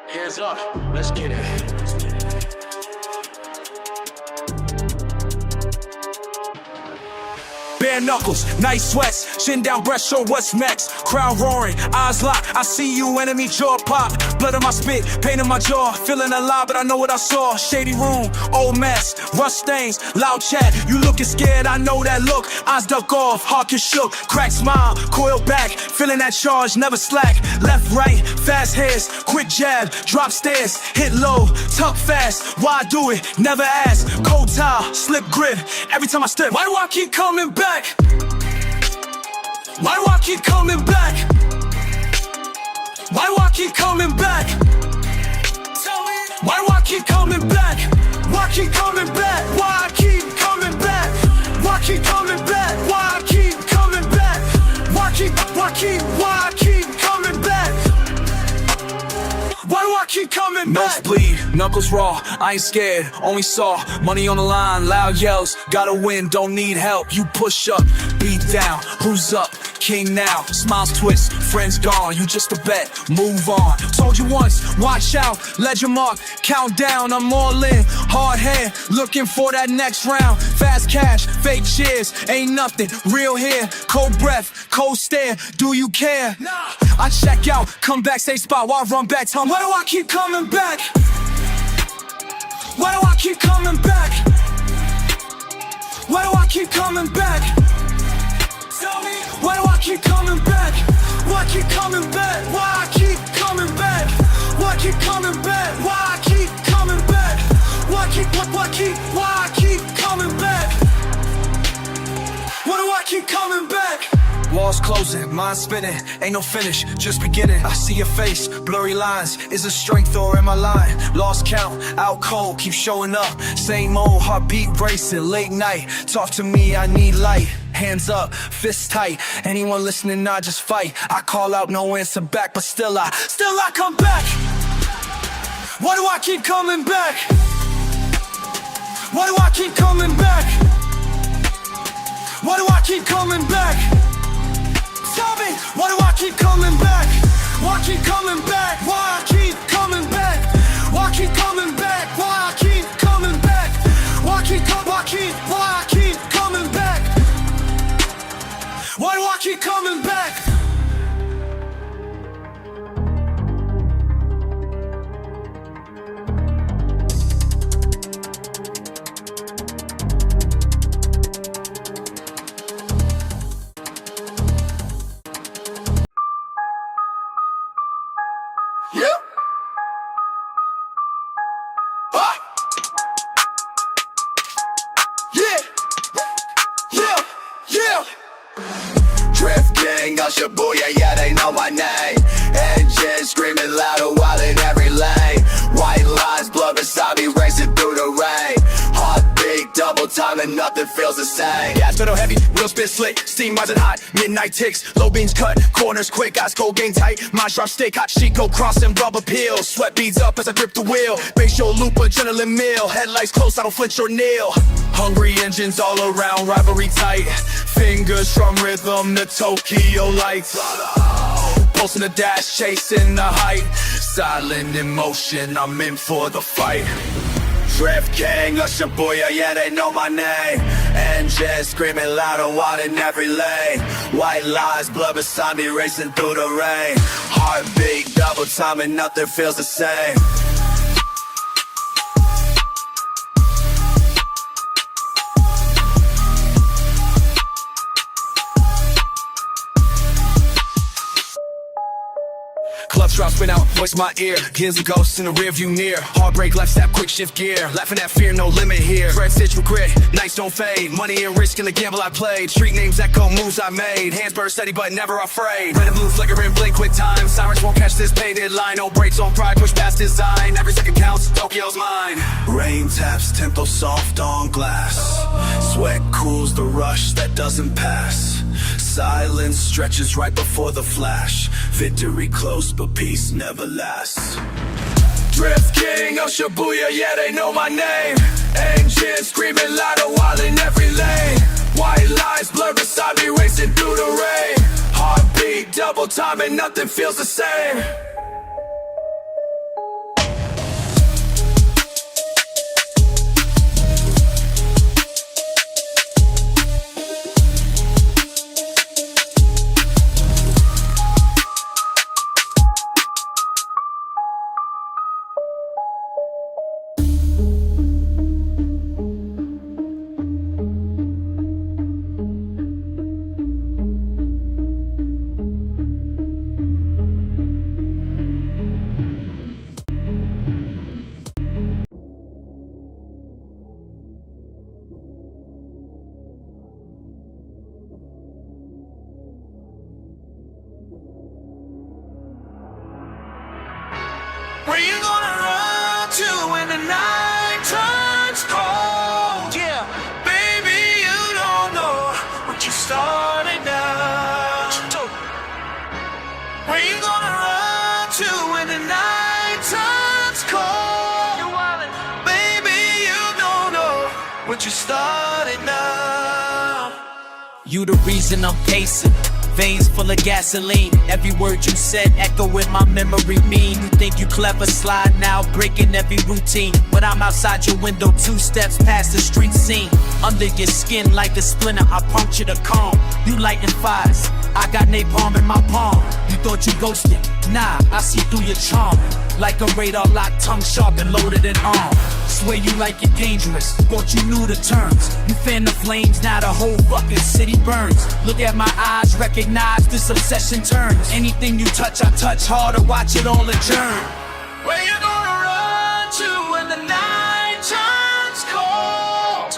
Hands up, let's get it. Bare knuckles, nice sweats, chin down, breast show what's next. Crowd roaring, eyes locked, I see you, enemy jaw pop. Blood on my spit, pain in my jaw, feeling alive, but I know what I saw. Shady room, old mess, rust stains, loud chat. You looking scared, I know that look. Eyes duck off, heart get shook, crack smile, coil back, feeling that charge, never slack. Left, right, fast hands, quick jab, drop stairs, hit low, tuck fast. Why do it? Never ask. Cold towel, slip grip, every time I step. Why do I keep coming back? Why do I keep coming back? Why do I keep coming back? Why do I keep coming back? Why keep coming back? Why I keep coming back? Why keep coming back? Why I keep coming back? Why I keep coming back? Why do I keep coming back? Nose bleed, knuckles raw, I ain't scared, only saw money on the line, loud yells, gotta win, don't need help. You push up, beat down, who's up? King now, smiles twist, friends gone, you just a bet, move on. Told you once, watch out, legend mark, count down, I'm all in, hard head, looking for that next round. Fast cash, fake cheers, ain't nothing, real here, cold breath, cold stare, do you care? Nah. I check out, come back, same spot, while I run back, tell me, why do I keep coming back? Why do I keep coming back? Why do I keep coming back? Tell me, why do I keep coming back? Why I keep coming back? Why I keep coming back? Why I keep coming back? Why I keep coming back? Why I keep coming back? Why do I keep coming back? Walls closing, mind spinning, ain't no finish, just beginning. I see your face, blurry lines, is a strength or am I lying? Lost count, out cold, keep showing up. Same old heartbeat racing, late night, talk to me, I need light. Hands up, fists tight, anyone listening, I just fight. I call out, no answer back, but still I come back. Why do I keep coming back? Why do I keep coming back? Why do I keep coming back? Tell me, why do I keep coming back? Why I keep coming back? Why I keep coming back? Why I keep coming back? Why I keep coming back? Why I keep coming back? Why do I keep coming back? Shibuya, yeah, they know my name. Engines screaming louder while in every lane. White lines, blood beside me racing through the rain. Heartbeat, double time and nothing feels the same. Gas pedal heavy, wheels spit slick, steam rising hot, midnight ticks, low beams cut, corners quick, eyes cold, game tight, mind sharp stick, hot sheet go crossing rubber peels. Sweat beads up as I grip the wheel, base your loop, adrenaline meal, headlights close, I don't flinch or kneel. Hungry engines all around, rivalry tight, fingers from rhythm to Tokyo lights. Pulsing the dash, chasing the height, silent in motion, I'm in for the fight. Drift King of Shibuya, yeah, they know my name. Engines screaming louder while in every lane. White lines, blood beside me racing through the rain. Heartbeat, double time and nothing feels the same. Club drop, spin out, voice in my ear. Gears and ghosts in the rear view near. Heartbreak, left step, quick shift gear. Laughing at fear, no limit here. Dread stitch regret, nights don't fade. Money and risk in the gamble I played. Street names echo moves I made. Hands burn steady but never afraid. Red and blue flickering, blink quick time. Sirens won't catch this painted line. No brakes on pride, push past design. Every second counts, Tokyo's mine. Rain taps, tempo soft on glass. Sweat cools the rush that doesn't pass. Silence stretches right before the flash. Victory close, but peace never lasts. Drift King of Shibuya, yeah, they know my name. Engines screaming louder while in every lane. White lines blur beside me racing through the rain. Heartbeat double time and nothing feels the same. Where you gonna run to when the night turns cold? Yeah, baby, you don't know what you started now. Where you gonna run to when the night turns cold? Baby, you don't know what you started now. You the reason I'm pacing. Veins full of gasoline. Every word you said echo in my memory mean. You think you clever, slide now, breaking every routine. But I'm outside your window, 2 steps past the street scene. Under your skin like a splinter, I puncture the calm. You lighting fires, I got napalm in my palm. You thought you ghosted, nah, I see through your charm. Like a radar lock, tongue sharp and loaded and armed. Swear you like it dangerous, thought you knew the terms. You fan the flames, now the whole fucking city burns. Look at my eyes, recognize this obsession turns. Anything you touch, I touch harder, watch it all adjourn. Where you gonna run to when the night turns cold?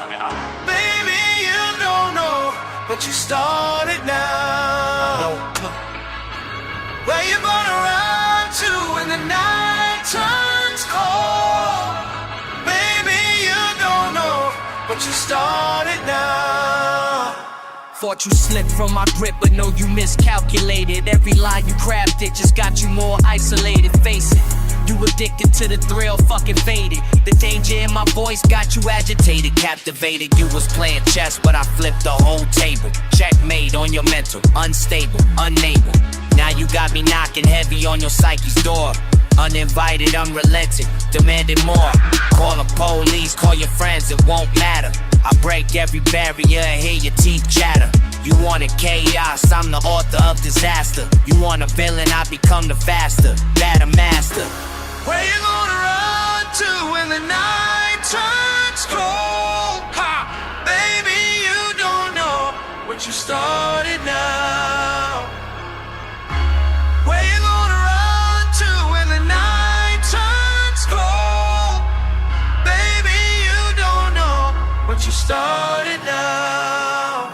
Baby, you don't know, but you started now. Where you gonna run to when the night turns cold? Baby, you don't know, but you started now. Thought you slipped from my grip, but no, you miscalculated. Every line you crafted just got you more isolated. Face it, you addicted to the thrill, fucking faded. The danger in my voice got you agitated, captivated. You was playing chess, but I flipped the whole table. Checkmate on your mental, unstable, unable. Now you got me knocking heavy on your psyche's door. Uninvited, unrelenting, demanding more. Call the police, call your friends, it won't matter. I break every barrier and hear your teeth chatter. You wanted chaos, I'm the author of disaster. You want a villain, I become the faster, better master. Where you gonna run to when the night turns cold? Ha! Baby, you don't know what you started now. Where you gonna run to when the night turns cold? Baby, you don't know what you started now.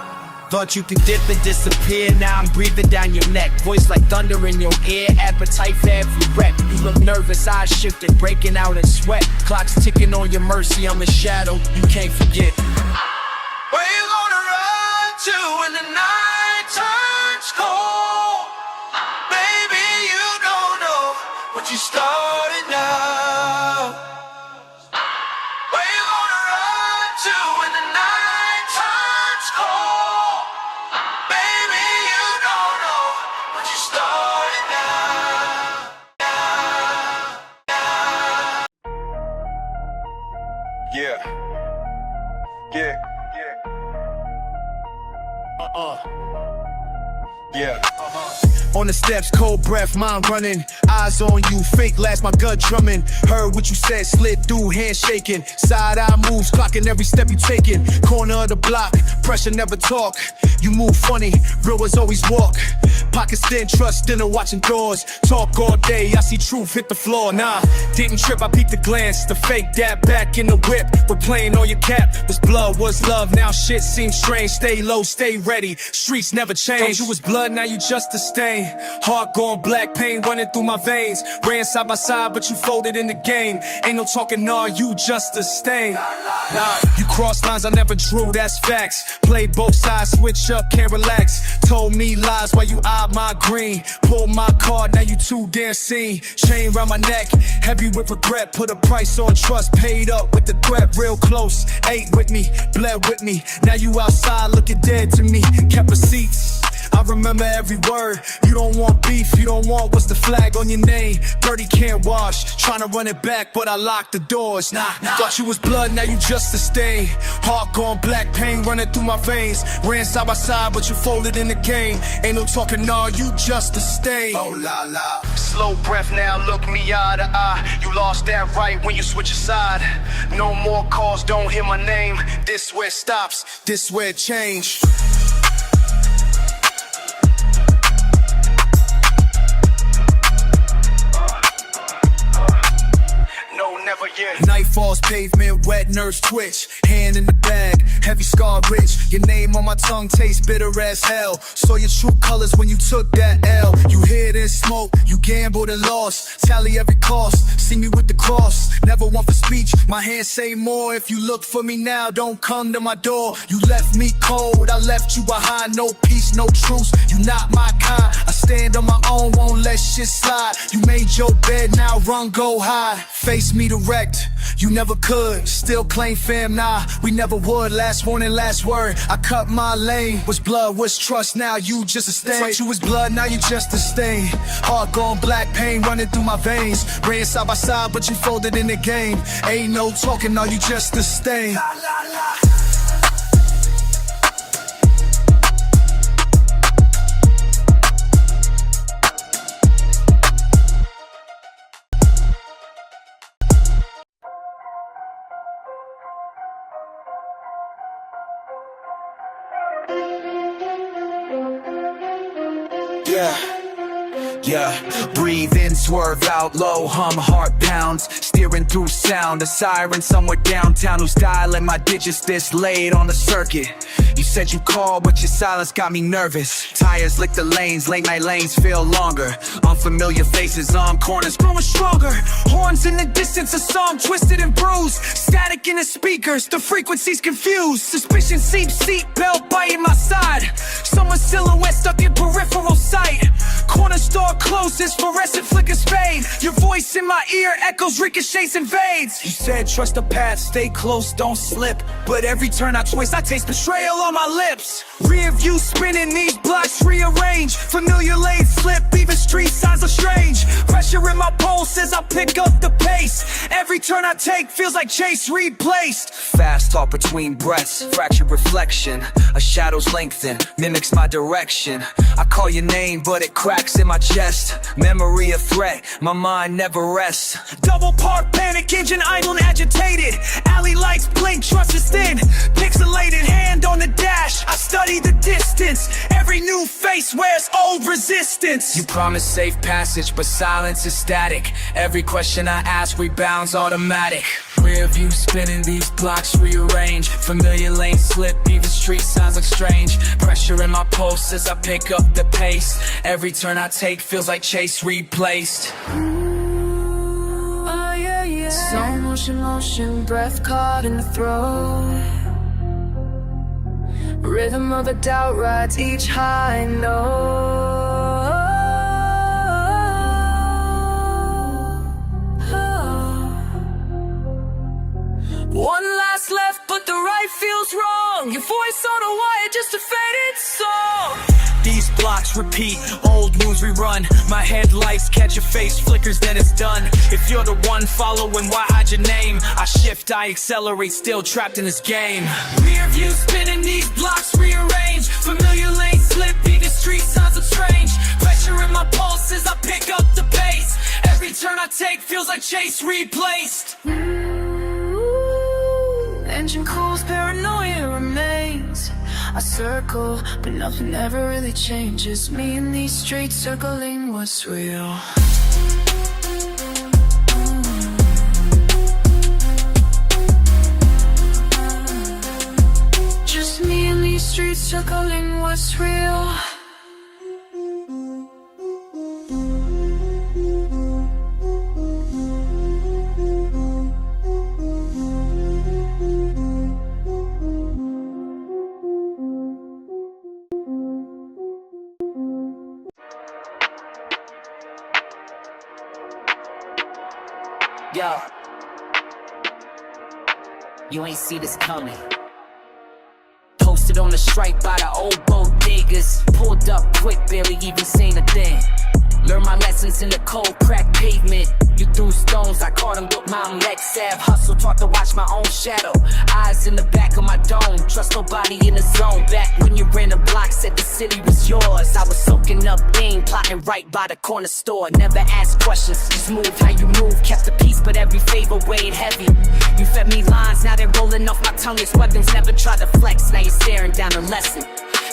Thought you could dip and disappear, now I'm breathing down your neck. Voice like thunder in your ear, appetite for every rep. You look nervous, eyes shifting, breaking out in sweat. Clock's ticking on your mercy, I'm a shadow, you can't forget. Where you gonna run to when the night turns cold? Baby, you don't know what you started now. Where you gonna run to when the night turns cold? Baby, you don't know what you started now. Yeah. Yeah. Yeah. On the steps, cold breath, mind running. Eyes on you, fake last, my gut drumming. Heard what you said, slid through, hand shaking. Side eye moves, clocking every step you taking. Corner of the block, pressure never talk. You move funny, real ones always walk. Pockets thin, trust dinner, watching doors. Talk all day, I see truth hit the floor. Nah, didn't trip, I peeked the glance. The fake dab back in the whip. We're playing on your cap. Was blood, was love, now shit seems strange. Stay low, stay ready, streets never change. Told you was blood, now you just a stain. Heart going black, pain running through my veins. Ran side by side, but you folded in the game. Ain't no talking, nah, you just a stain. Nah, you crossed lines I never drew, that's facts. Played both sides, switch up, can't relax. Told me lies while you eyed my green. Pulled my card, now you too damn seen. Chain round my neck, heavy with regret. Put a price on trust, paid up with the threat. Real close, ate with me, bled with me. Now you outside looking dead to me. Kept receipts, I remember every word. You don't want beef, you don't want what's the flag on your name. Dirty can't wash, trying to run it back, but I locked the doors. Thought you was blood, now you just a stain. Heart gone black, pain running through my veins. Ran side by side, but you folded in the game. Ain't no talking, nah, you just a stain. Oh la la. Slow breath now, look me eye to eye. You lost that right when you switch your side. No more calls, don't hear my name. This where it stops, This where it changed. no, never yet. Night falls, pavement, wet, nerves twitch. Hand in the bag, heavy scar rich. Your name on my tongue tastes bitter as hell. Saw your true colors when you took that L. You hid in smoke, you gambled and lost. Tally every cost, see me with the cross. Never want for speech, my hands say more. If you look for me now, don't come to my door. You left me cold, I left you behind. No peace, no truce, you not my kind. I stand on my own, won't let shit slide. You made your bed, now run, go high. Face me direct, you never could. Still claim fam, nah, we never would. Last warning, last word, I cut my lane. Was blood, was trust, now you just a stain. Thought you was blood, now you just a stain. Heart gone black, pain running through my veins. Ran side by side, but you folded in the game. Ain't no talking, now you just a stain. Yeah, breathe in, swerve out low, hum, heart pounds, steering through sound, a siren somewhere downtown who's dialing my digits this late on the circuit. You said you called, but your silence got me nervous. Tires lick the lanes, late night lanes feel longer. Unfamiliar faces on corners growing stronger. Horns in the distance, a song twisted and bruised. Static in the speakers, the frequencies confused. Suspicion seeps, seatbelt biting my side. Someone's silhouette stuck in peripheral sight. Corner store closes, fluorescent flickers fade. Your voice in my ear echoes, ricochets, invades. You said trust the path, stay close, don't slip. But every turn I twist, I taste betrayal on my lips. Rear view spinning, these blocks rearrange. Familiar lanes slip, even street signs are strange. Pressure in my pulse as I pick up the pace. Every turn I take feels like chase replaced. Fast talk between breaths, fractured reflection. A shadow's lengthen, mimics my direction. I call your name, but it cracks in my chest. Memory a threat, my mind never rests. Double park panic, engine idle and agitated. Alley lights blink, trust is thin. Pixelated hand on the dash, I study the distance. Every new face wears old resistance. You promise safe passage, but silence is static. Every question I ask rebounds automatic. Rear view spinning, these blocks rearrange. Familiar lanes slip, even street signs look strange. Pressure in my pulse as I pick up the pace. Every turn I take feels like chase replaced. Oh yeah, yeah. Slow motion, motion, breath caught in the throat. Rhythm of a doubt rides each high note. One last left, but the right feels wrong. Your voice on a wire, just a faded song. These blocks repeat, old moves rerun. My headlights catch your face, flickers, then it's done. If you're the one following, why hide your name? I shift, I accelerate, still trapped in this game. Rear view spinning, these blocks rearrange. Familiar lanes slip, even street signs are strange. Pressure in my pulse as I pick up the pace. Every turn I take feels like chase replaced. Engine cools, paranoia remains. I circle, but nothing ever really changes. Me and these streets circling what's real. Just me and these streets circling what's real. Yo, you ain't see this coming. Posted Posted on the strike by the old bodegas. Pulled up quick, barely even seen a thing. Learned my lessons in the cold crack pavement. You threw stones, I caught them with my Lex Ave. Hustle, taught to watch my own shadow. Eyes in the back of my dome, trust nobody in the zone. Back when you ran the block, said the city was yours. I was soaking up game, plotting right by the corner store. Never asked questions, just move how you move. Kept the peace, but every favor weighed heavy. You fed me lines, now they're rolling off my tongue as weapons. Never tried to flex, now you're staring down a lesson.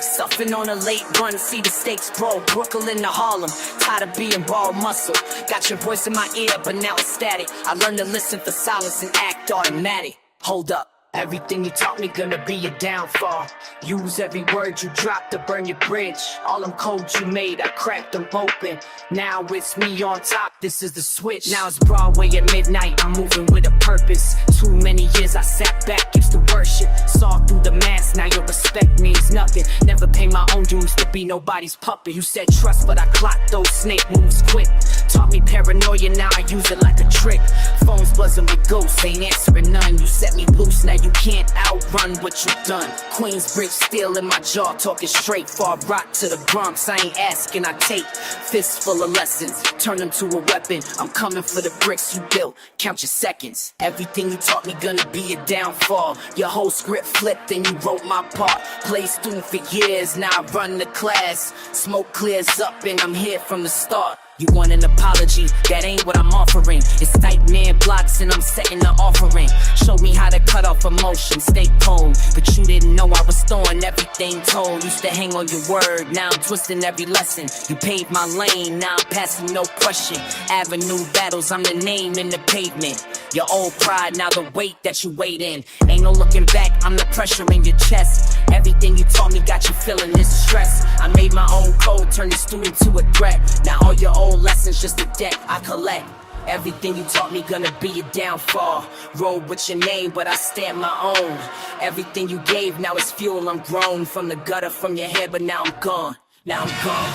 Suffering on a late run, see the stakes grow. Brooklyn to Harlem, tired of being borrowed muscle. Got your voice in my ear, but now it's static. I learned to listen for silence and act automatic. Hold up, everything you taught me gonna be a downfall. Use every word you drop to burn your bridge. All them codes you made, I cracked them open. Now it's me on top, this is the switch. Now it's Broadway at midnight, I'm moving with a purpose. Too many years I sat back, used to worship. Saw through the mask, now your respect means nothing. Never pay my own dues to be nobody's puppet. You said trust, but I clocked those snake moves quick. Taught me paranoia, now I use it like a trick. Phones buzzing with ghosts, ain't answering none. You set me loose, now you can't outrun what you've done. Queensbridge steel in my jaw, talking straight. Far rock to the Bronx, I ain't asking, I take. Fistful of lessons, turn them to a weapon. I'm coming for the bricks you built, count your seconds. Everything you taught me gonna be a downfall. Your whole script flipped and you wrote my part. Played student for years, now I run the class. Smoke clears up and I'm here from the start. You want an apology, that ain't what I'm offering. It's nightmare blocks and I'm setting the offering. Show me how to cut off emotion, stay cold. But you didn't know I was throwing everything told. Used to hang on your word, now I'm twisting every lesson. You paved my lane, now I'm passing no question. Avenue battles, I'm the name in the pavement. Your old pride, now the weight that you weighed in. Ain't no looking back, I'm the pressure in your chest. Everything you taught me got you feeling this stress. I made my own code, turned the student to a threat. Now all your old lessons just a debt I collect. Everything you taught me gonna be a downfall. Roll with your name, but I stand my own. Everything you gave, now it's fuel, I'm grown. From the gutter, from your head, but now I'm gone. Now I'm gone.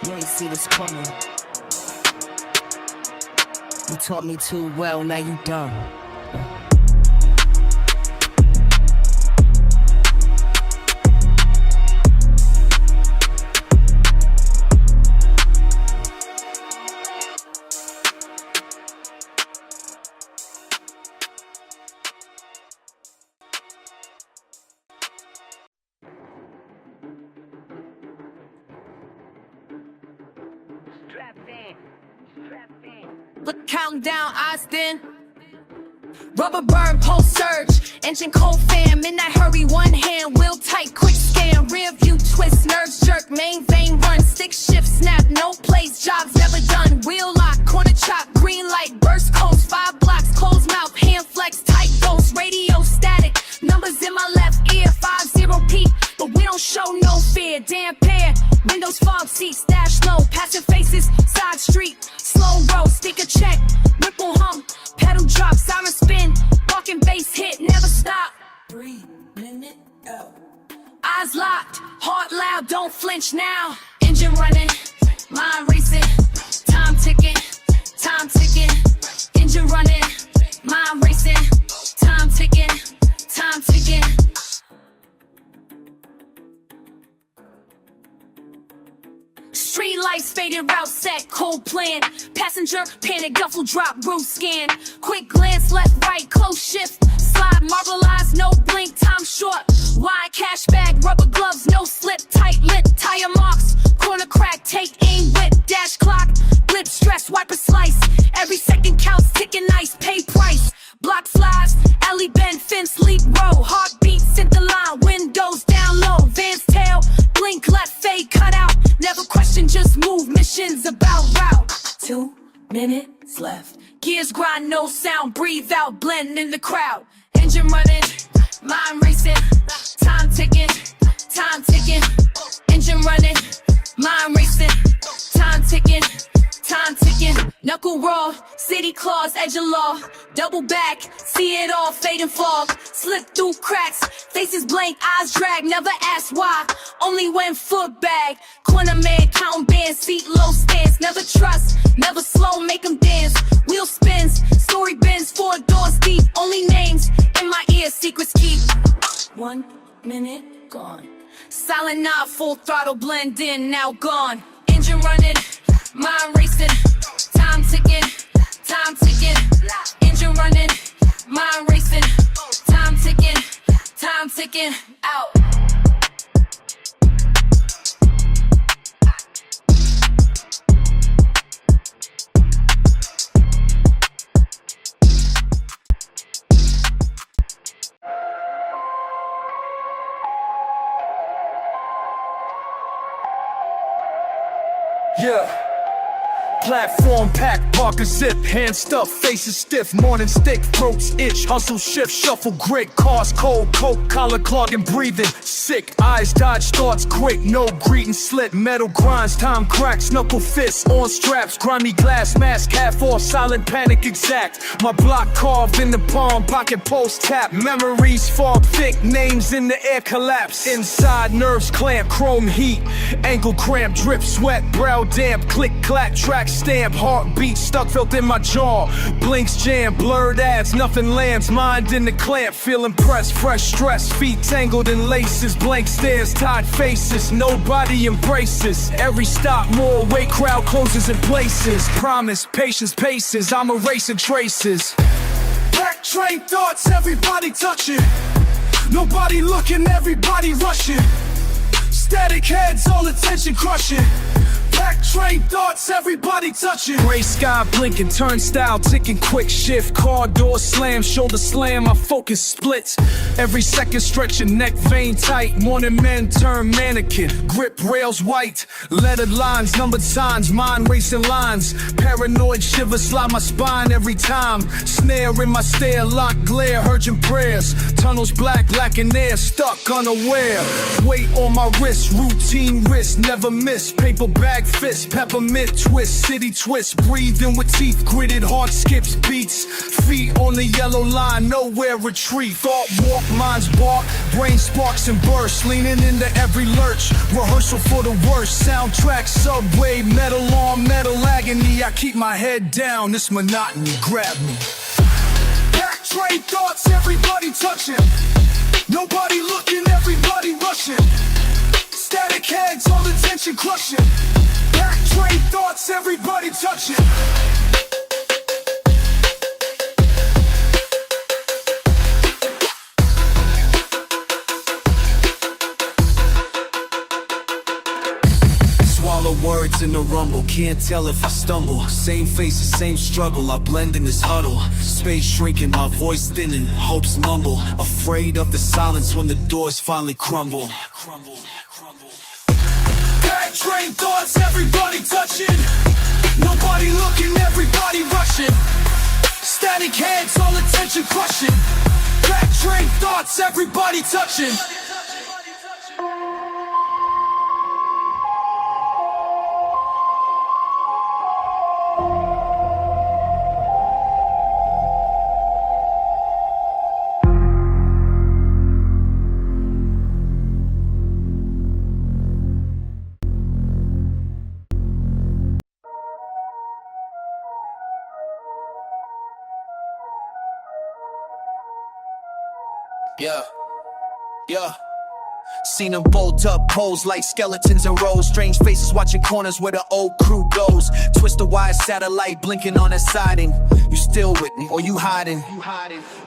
You ain't see this coming. You taught me too well, now you done. Look, counting down, Austin. Rubber burn, pulse surge, engine cold fam. In that hurry, one hand, wheel tight, quick scan. Rear view twist, nerves jerk, main vein run. Stick shift, snap, no place, jobs never done. Wheel lock, corner chop, green light, burst coast. 5 blocks, closed mouth, hand flex, tight ghost. Radio static, numbers in my left ear. 50 peak, but we don't show no fear. Damn pair, windows fog seats, stash low. Passive faces, side street, slow roll, sticker check, ripple hum, pedal drop, siren spin, walking bass hit, never stop. Breathe, minute out. Eyes locked, heart loud, don't flinch now. Engine running, mind racing, time ticking, time ticking. Engine running, mind racing, time ticking, time ticking. Street lights faded, route set, cold plan. Passenger panic, duffel drop, roof scan. Quick glance, left, right, close shift. Slide, marble eyes, no blink, time short. Wide cash bag, rubber gloves, no slip. Tight lip, tire marks, corner crack, take aim, whip. Dash clock, blip, stress, wiper slice. Every second counts, ticking ice, pay price. Block flies, alley bend, fence, leap, row. Heartbeat, synth the line, windows down low. Van's tail, blink, left, fade, cut out. Never question, just move, missions about route. 2 minutes left. Gears grind, no sound, breathe out, blend in the crowd. Engine running, mind racing, time ticking, time ticking. Engine running, mind racing, time ticking, time ticking. Knuckle raw, City claws, edge of law. Double back, see it all, fade and fall. Slip through cracks, faces blank, eyes drag. Never ask why, only when foot bag. Corner man, counting bands, seat low stance. Never trust, never slow, make them dance. Wheel spins, story bends, 4 doors deep. Only names in my ear, secrets keep. 1 minute, gone. Silent night, full throttle, blend in, now gone. Engine running, mind racing, time ticking, time ticking. Engine running, mind racing, time ticking, time ticking, out. Yeah. Platform packed, Parker zip, hands stuffed, faces stiff, morning stick, throats itch, hustle shift, shuffle grit, cars cold, coke, collar clogging, breathing, sick, eyes dodge thoughts quick, no greeting slit, metal grinds, time cracks, knuckle fists, on straps, grimy glass mask, half off, silent panic exact, my block carved in the palm, pocket post tap, memories fall thick, names in the air collapse, inside nerves clamp, chrome heat, ankle cramp, drip sweat, brow damp, click clack, track stamp, heartbeat stuck felt in my jaw, blinks jam, blurred ads, nothing lands, mind in the clamp, feeling pressed, fresh stress, feet tangled in laces, blank stares, tied faces, nobody embraces, every stop more weight, crowd closes in places, promise, patience paces, I'm erasing traces, back train thoughts, everybody touching, nobody looking, everybody rushing, static heads, all attention crushing. Back train thoughts, everybody touching. Gray sky blinking, turnstile ticking, quick shift, car door slam, shoulder slam, my focus splits. Every second stretching, neck vein tight, morning man turn mannequin, grip rails white, lettered lines, numbered signs, mind racing lines, paranoid shivers slide my spine every time, snare in my stare, lock glare, urgent prayers, tunnels black, lacking air, stuck unaware, weight on my wrist, routine wrist, never miss, paper bag fist, peppermint twist, city twist, breathing with teeth, gritted heart skips beats, feet on the yellow line, nowhere retreat, thought walk, minds bark, brain sparks and bursts, leaning into every lurch, rehearsal for the worst, soundtrack, subway, metal on metal agony, I keep my head down, this monotony grab me. Back train thoughts, everybody touching, nobody looking, everybody rushing, static heads, all attention crushing, back train thoughts, everybody touching. Swallow words in the rumble, can't tell if I stumble. Same faces, same struggle, I blend in this huddle. Space shrinking, my voice thinning, hopes mumble. Afraid of the silence when the doors finally crumble. Back train thoughts, everybody touching, nobody looking, everybody rushing, static heads, all attention crushing, back train thoughts, everybody touching. Yeah. Seen them bolt up, pose like skeletons in rows. Strange faces watching corners where the old crew goes. Twist the wire satellite blinking on a siding. You still with me or you hiding?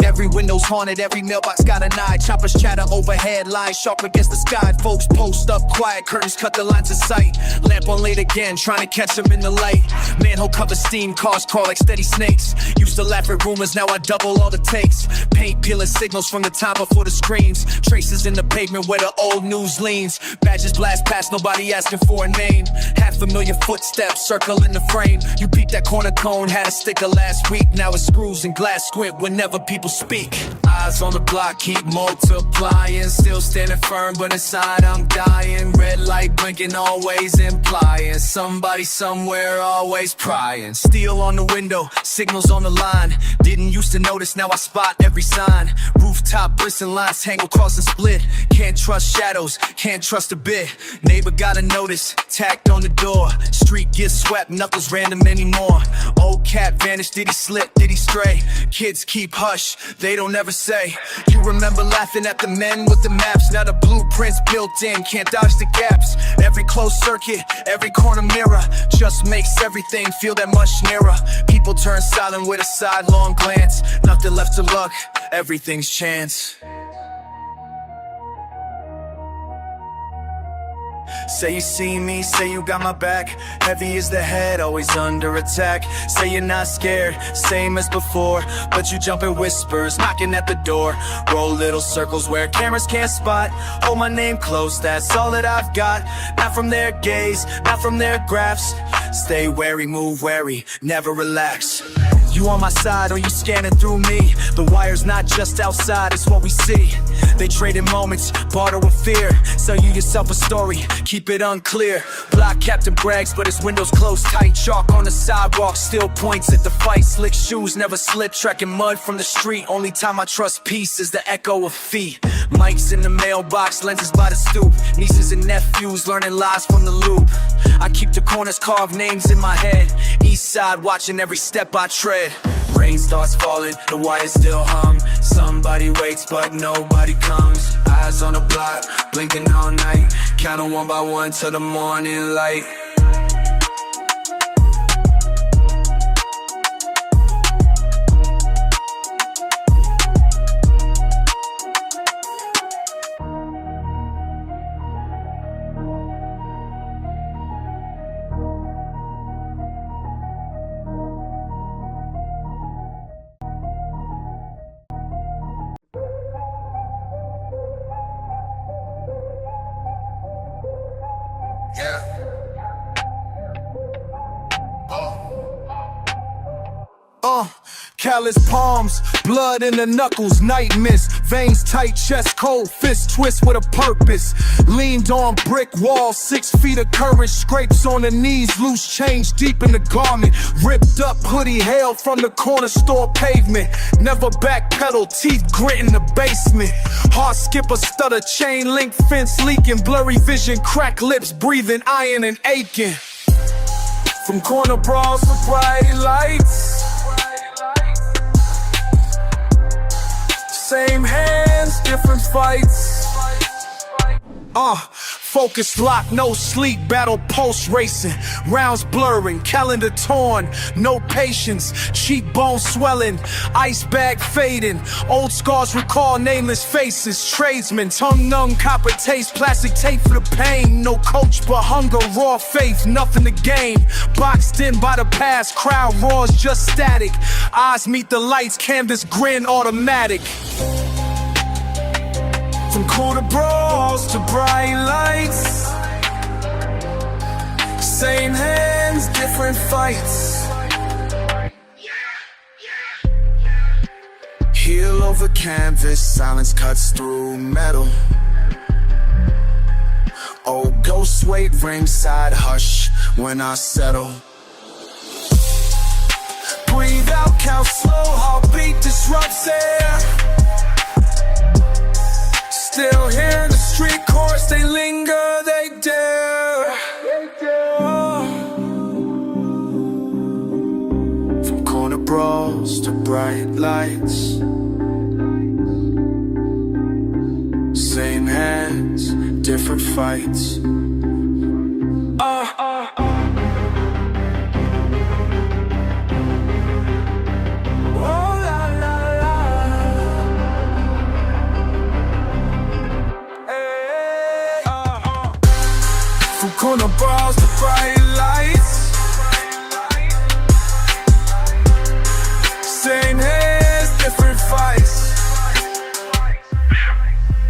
Every window's haunted, every mailbox got an eye. Choppers chatter overhead, lines sharp against the sky. Folks post up quiet, curtains cut the lines of sight. Lamp on late again, trying to catch them in the light. Manhole cover steam, cars crawl like steady snakes. Used to laugh at rumors, now I double all the takes. Paint peeling signals from the time before the screams. Traces in the pavement where the old news leans. Badges blast past, nobody asking for a name. Half familiar footsteps circling the frame. You beat that corner cone, had a sticker last week. Now it's screws and glass squint whenever people speak. speak. Eyes on the block, keep multiplying. Still standing firm, but inside I'm dying. Red light blinking, always implying somebody somewhere always prying. Steel on the window, signals on the line. Didn't used to notice, now I spot every sign. Rooftop bristling lines, tangle, cross and split. Can't trust shadows, can't trust a bit. Neighbor gotta notice, tacked on the door. Street gets swept, knuckles random anymore. Old cat vanished, did he slip, did he stray? Kids keep hush, they don't ever say. You remember laughing at the men with the maps. Now the blueprints built in, can't dodge the gaps. Every closed circuit, every corner mirror just makes everything feel that much nearer. People turn silent with a sidelong glance. Nothing left to luck, everything's chance. Say you see me, say you got my back. Heavy is the head, always under attack. Say you're not scared, same as before. But you jump in whispers, knocking at the door. Roll little circles where cameras can't spot. Hold my name close, that's all that I've got. Not from their gaze, not from their graphs. Stay wary, move wary, never relax. You on my side or you scanning through me? The wire's not just outside, it's what we see. They traded moments, barter with fear. Sell you yourself a story, keep it unclear. Block Captain brags, but his windows closed tight. Chalk on the sidewalk, still points at the fight. Slick shoes never slip, tracking mud from the street. Only time I trust peace is the echo of feet. Mics in the mailbox, lenses by the stoop. Nieces and nephews learning lies from the loop. I keep the corners carved, names in my head. East side watching every step I tread. Rain starts falling, the wires still hum. Somebody waits but nobody comes. Eyes on the block, blinking all night. Counting one by one till the morning light. Callous palms, blood in the knuckles, night mist. Veins tight, chest cold, fist twist with a purpose. Leaned on brick wall, 6 feet of current. Scrapes on the knees, loose change deep in the garment. Ripped up hoodie, hail from the corner store pavement. Never backpedal, teeth grit in the basement. Heart skipper, stutter, chain link fence leaking. Blurry vision, cracked lips, breathing iron and aching. From corner brawls to bright lights. Same hands, different fights. Focus locked, no sleep, battle pulse racing. Rounds blurring, calendar torn, no patience. Cheekbone swelling, ice bag fading. Old scars recall nameless faces. Tradesmen, tongue numb, copper taste. Plastic tape for the pain. No coach but hunger, raw faith, nothing to gain. Boxed in by the past, crowd roars just static. Eyes meet the lights, canvas grin automatic. From corner brawls to bright lights. Same hands, different fights. Heel over canvas, silence cuts through metal. Old ghost wait ringside, hush when I settle. Breathe out, count slow, heartbeat disrupts air. Still here in the street chorus, they linger, they dare. From corner brawls to bright lights. Same hands, different fights. Corner brawls to bright lights. Same hands, different fights.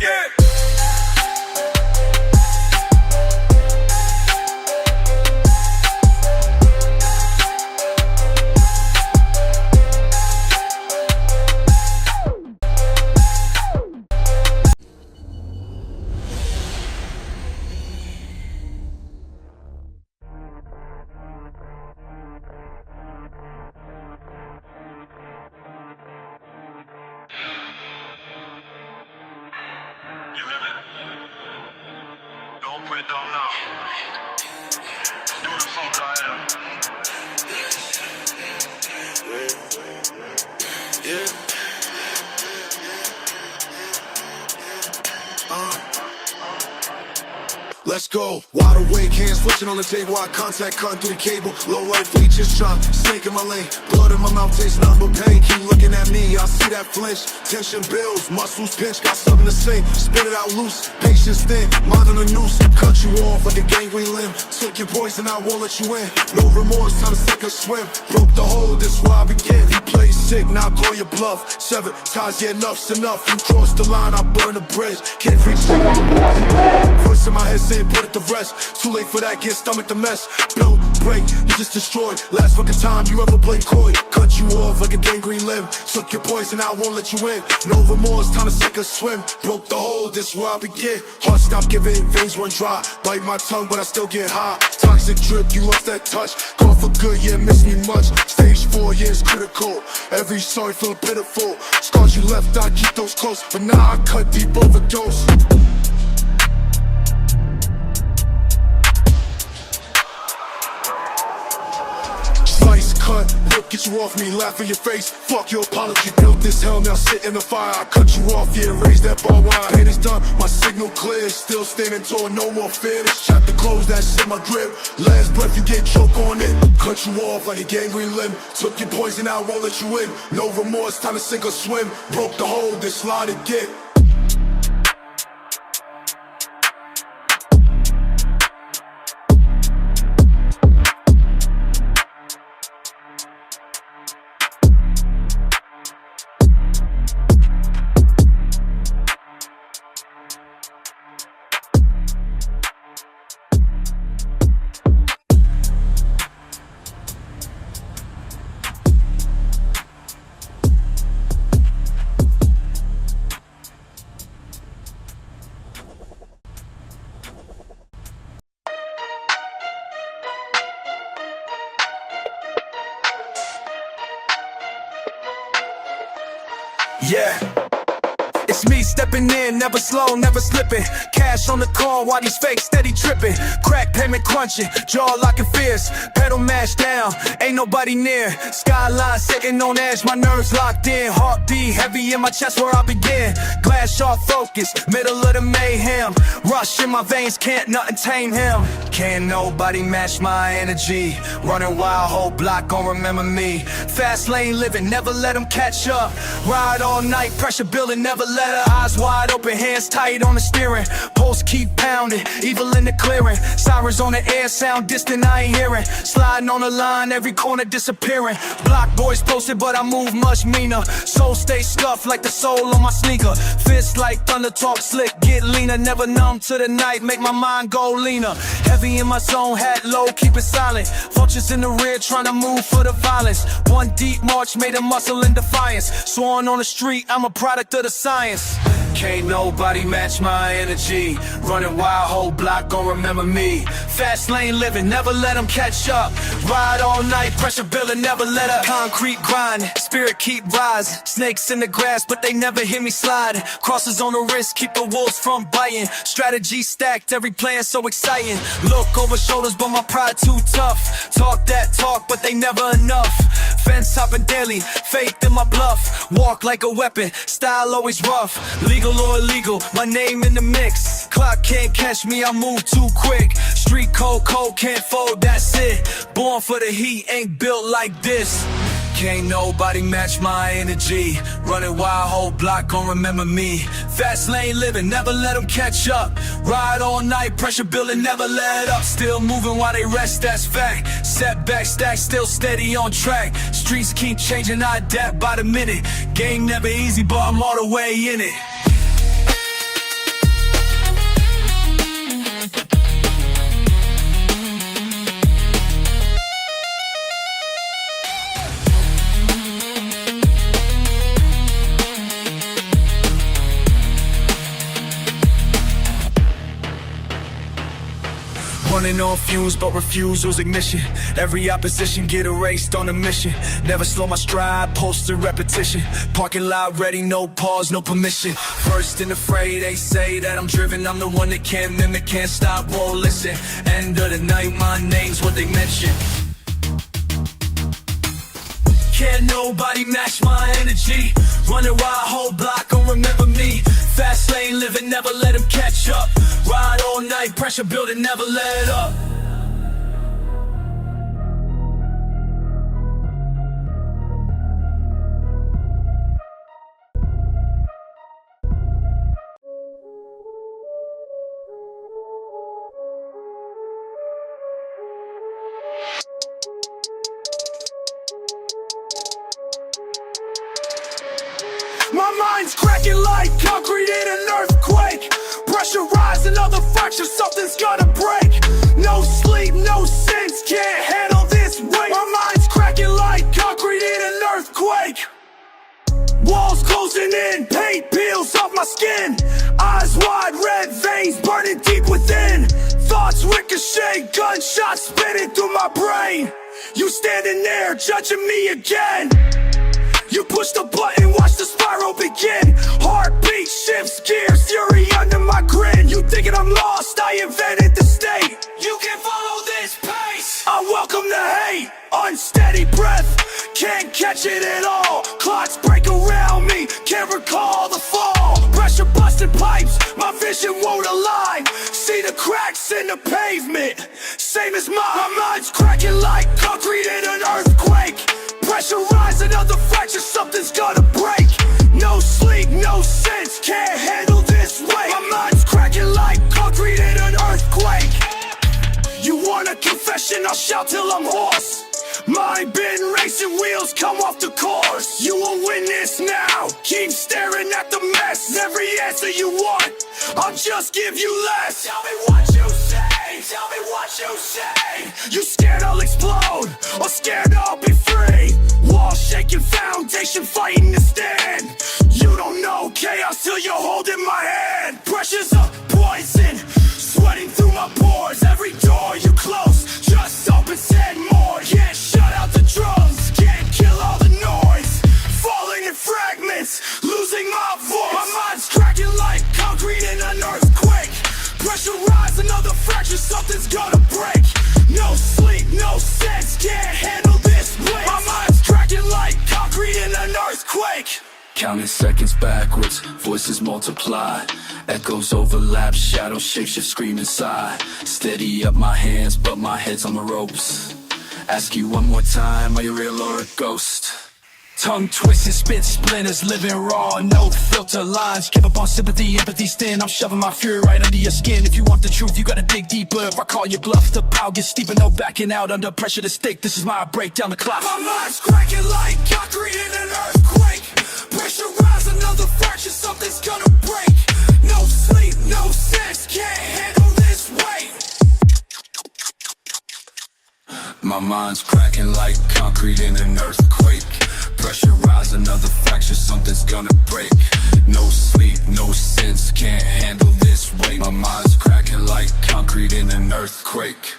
Yeah. with them now. Do the funk I am. Yeah. Let's go. Wide awake, hands switching on the table. Eye contact, cut through the cable. Low light features, drop, snake in my lane. Blood in my mouth, taste nothing but pain. Keep looking at me, I see that flinch. Tension builds, muscles pinch, got something to say. Spit it out loose, patience thin, mind on the noose. Cut you off like a gangrene limb. Took your poison, I won't let you in. No remorse, time to sink or swim. Broke the hole, this where I begin. He plays sick, now call your bluff. Severed ties, yeah, enough's enough. You cross the line, I burn the bridge. Can't reach the voice in my head saying put it to rest. Too late for that, can't stomach the mess. Build, break, you just destroyed. Last fucking time you ever played coy. Cut you off like a gangrene limb. Took your poison, I won't let you in. No remorse, time to sink or swim. Broke the hole, this where I begin. Heart stop giving, veins run dry. Bite my tongue, but I still get high. Toxic drip, you lost that touch. Gone for good, yeah, miss me much. Stage 4 years critical. Every sorry feel pitiful. Scars you left, I keep those close. But now I cut deep overdose. Cut, look, get you off me, laugh in your face. Fuck your apology, built this hell, now sit in the fire. I cut you off, yeah, raise that bar wide. Pain is done, my signal clear. Still standing tall, no more fear. This chapter closed, that shit my grip. Last breath, you get choke on it. Cut you off like a gangrene limb. Took your poison, I won't let you in. No remorse, time to sink or swim. Broke the hole, this slide to get. Yeah, it's me stepping in, never slow, never slipping. Cash on the call while these fakes steady tripping. Crack payment crunching, jaw locking fierce. Pedal mashed down, ain't nobody near. Skyline sitting on edge, my nerves locked in. Heartbeat heavy in my chest where I begin. Glass sharp focus, middle of the mayhem. Rush in my veins, can't nothing tame him. Can't nobody match my energy. Running wild, whole block gon' remember me. Fast lane living, never let them catch up. Ride all night, pressure building, never let her. Eyes wide open, hands tight on the steering. Pulse keep pounding, evil in the clearing. Sirens on the air, sound distant, I ain't hearing. Sliding on the line, every corner disappearing. Block boys posted, but I move much meaner. Soul stay stuffed like the soul on my sneaker. Fist like thunder, talk slick, get leaner. Never numb to the night, make my mind go leaner. Heavy in my zone, hat low, keep it silent. Vultures in the rear, trying to move for the violence. One deep march, made a muscle in defiance. Sworn on the street, I'm a product of the science. Can't nobody match my energy. Running wild, whole block gon' remember me. Fast lane living, never let them catch up. Ride all night, pressure building, never let up. Concrete grind, spirit keep rising. Snakes in the grass, but they never hear me slide. Crosses on the wrist, keep the wolves from biting. Strategy stacked, every plan so exciting. Look over shoulders, but my pride too tough. Talk that talk, but they never enough. Fence hopping daily, faith in my bluff. Walk like a weapon, style always rough. Legal or illegal, my name in the mix. Clock can't catch me, I move too quick. Street code, can't fold, that's it. Born for the heat, ain't built like this. Can't nobody match my energy. Running wild, whole block gon' remember me. Fast lane living, never let them catch up. Ride all night, pressure building, never let up. Still moving while they rest, that's fact. Setback stack, still steady on track. Streets keep changing, I adapt by the minute. Game never easy, but I'm all the way in it. Running on fumes, but refusals ignition. Every opposition get erased on a mission. Never slow my stride, poster repetition. Parking lot ready, no pause, no permission. First in the fray, they say that I'm driven. I'm the one that can't mimic, can't stop, won't listen. End of the night, my name's what they mention. Can't nobody match my energy. Running wild, whole block gon' remember me. Fast lane living, never let them catch up. Ride all night, pressure building, never let up. My mind's cracking like concrete in an earthquake. Pressure rising, other fractures, something's gonna break. No sleep, no sense, can't handle this weight. My mind's cracking like concrete in an earthquake. Walls closing in, paint peels off my skin. Eyes wide, red veins burning deep within. Thoughts ricochet, gunshots spinning through my brain. You standing there judging me again. You push the button, watch the spiral begin. Heartbeat shifts gears, fury under my grin. You thinking I'm lost, I invented the state. You can follow this pace. I welcome the hate, unsteady breath. Can't catch it at all. Clocks break around me, can't recall the fall. Pressure busted pipes, my vision won't align. See the cracks in the pavement, same as mine. My mind's cracking like concrete in an earthquake. Pressure rising, other fractures, something's gonna break. No sleep, no sense, can't handle this weight. My mind's cracking like concrete in an earthquake. You want a confession, I'll shout till I'm hoarse. Mind been racing, wheels come off the course. You will win this now, keep staring at the mess. Every answer you want, I'll just give you less. Tell me what you say, tell me what you say. You scared I'll explode, or scared I'll be free. Wall shaking, foundation fighting to stand. You don't know chaos till you're holding my hand. Pressure's a poison, sweating through my pores. Every door you close, just open, said more. Can't shut out the drums, can't kill all the noise. Falling in fragments, losing my voice. My mind's cracking like concrete in an earthquake. Pressure rise, another fracture, something's gonna break. No sleep, no sense, can't handle this weight. My mind's cracking like concrete in an earthquake. Counting seconds backwards, voices multiply. Echoes overlap, shadows shapeshift, scream inside. Steady up my hands, but my head's on the ropes. Ask you one more time, are you real or a ghost? Tongue twisted, spit splinters, living raw, no filter lines. Give up on sympathy, empathy's thin. I'm shoving my fury right under your skin. If you want the truth, you gotta dig deeper. If I call you bluff, the power gets steeper. No backing out under pressure to stick. This is my break down the clock. My mind's cracking like concrete in an earthquake. Pressure rise, another fracture, something's gonna break. No sleep, no sense, can't handle this weight. My mind's cracking like concrete in an earthquake. Pressure rise, another fracture, something's gonna break. No sleep, no sense, can't handle this weight. My mind's cracking like concrete in an earthquake.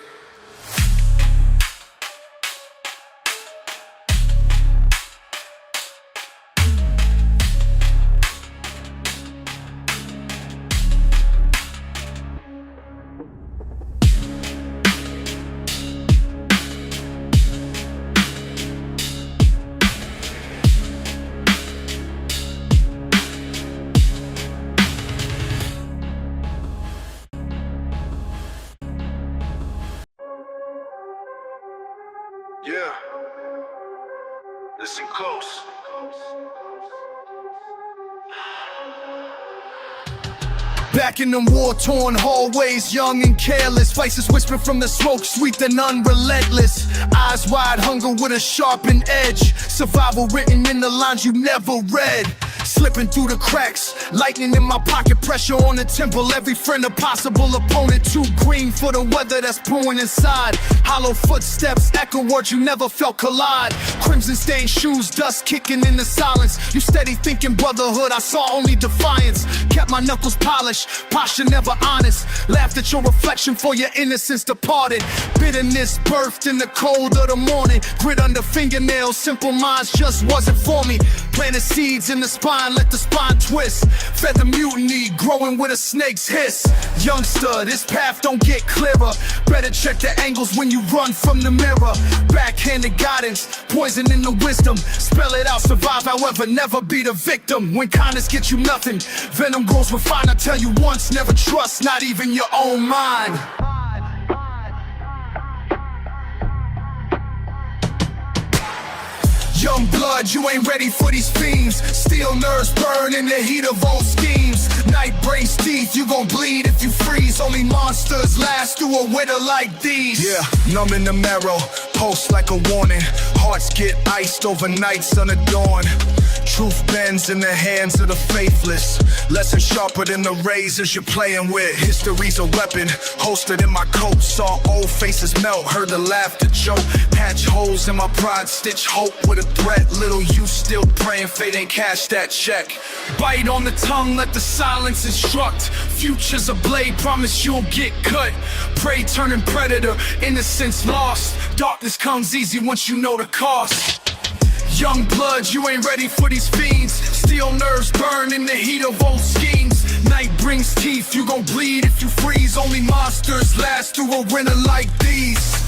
Yeah. Listen close. Back in them war-torn hallways, young and careless. Voices whisper from the smoke, sweet and unrelentless. Eyes wide, hunger with a sharpened edge. Survival written in the lines you never read. slipping through the cracks. Lightning in my pocket, pressure on the temple. Every friend a possible opponent. Too green for the weather that's brewing inside. Hollow footsteps, echo words you never felt collide. Crimson stained shoes, dust kicking in the silence. You steady thinking brotherhood, I saw only defiance. Kept my knuckles polished, posture never honest. Laughed at your reflection for your innocence departed. Bitterness birthed in the cold of the morning. Grit under fingernails, simple minds just wasn't for me. Planted seeds in the spine, let the spine twist. Fed the mutiny, growing with a snake's hiss. Youngster, this path don't get clearer. Better check the angles when you run from the mirror. Backhanded guidance, poison in the wisdom. Spell it out, survive, however, never be the victim. When kindness gets you nothing, venom grows with fire. I tell you once, never trust, not even your own mind. Young blood, you ain't ready for these fiends. Steel nerves burn in the heat of old schemes. Night breaks teeth, you gon' bleed if you freeze. Only monsters last through a winter like these. Yeah, numb in the marrow, pulse like a warning. Hearts get iced over nights unadorned. Truth bends in the hands of the faithless. Lesson sharper than the razors you're playing with. History's a weapon, holstered in my coat. Saw old faces melt, heard the laughter choke. Patch holes in my pride, stitch hope with a threat. Little you still praying fate ain't cash that check. Bite on the tongue, let the silence instruct. Future's a blade, promise you'll get cut. Prey turning predator, innocence lost. Darkness comes easy once you know the cost. Young blood, you ain't ready for these fiends. Steel nerves burn in the heat of old schemes. Night brings teeth, you gon' bleed if you freeze. Only monsters last through a winter like these.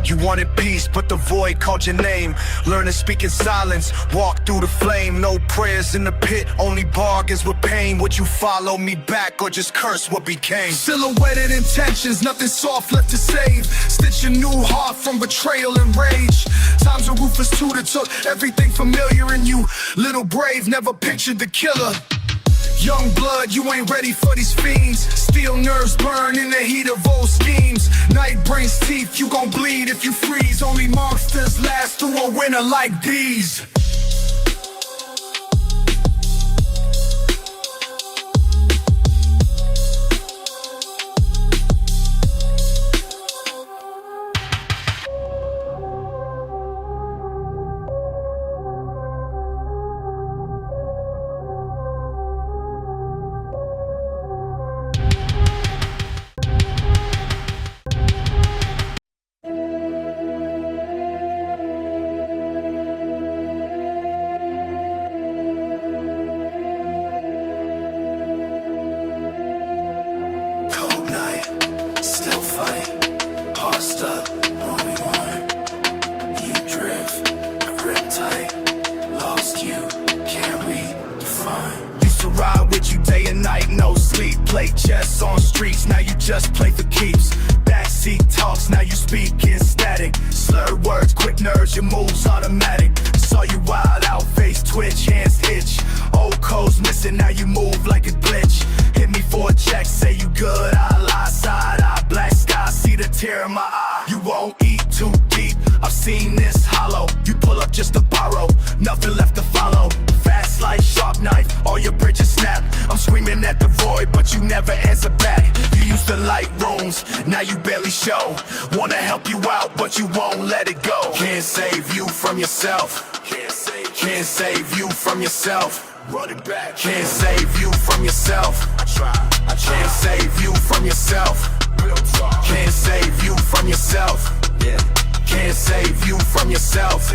You wanted peace, but the void called your name. Learn to speak in silence, walk through the flame. No prayers in the pit, only bargains with pain. Would you follow me back or just curse what became? Silhouetted intentions, nothing soft left to save. Stitch a new heart from betrayal and rage. Times a ruthless tutor took everything familiar in you. Little brave, never pictured the killer. Young blood, you ain't ready for these fiends. Steel nerves burn in the heat of old schemes. Night brings teeth, you gon' bleed if you freeze. Only monsters last through a winter like these. Play chess on streets, now you just play for keeps. Backseat talks, now you speak in static. Slurred words, quick nerves, your moves automatic. Saw you wild out, face twitch, hands itch. Old codes missing, now you move like a glitch. Hit me for a check, say you good, I lie, side eye, black sky, see the tear in my eye. You won't eat too deep, I've seen this hollow. You pull up just to borrow, nothing left to follow. Fast like sharp knife, all your bridges snap. I'm screaming at the void, but you never answer back. You used to light rooms, now you barely show. Wanna help you out, but you won't let it go. Can't save you from yourself. Can't save you from yourself. Run it back. Can't save you from yourself. I can't save you from yourself. Can't save you from yourself. Can't save you from yourself.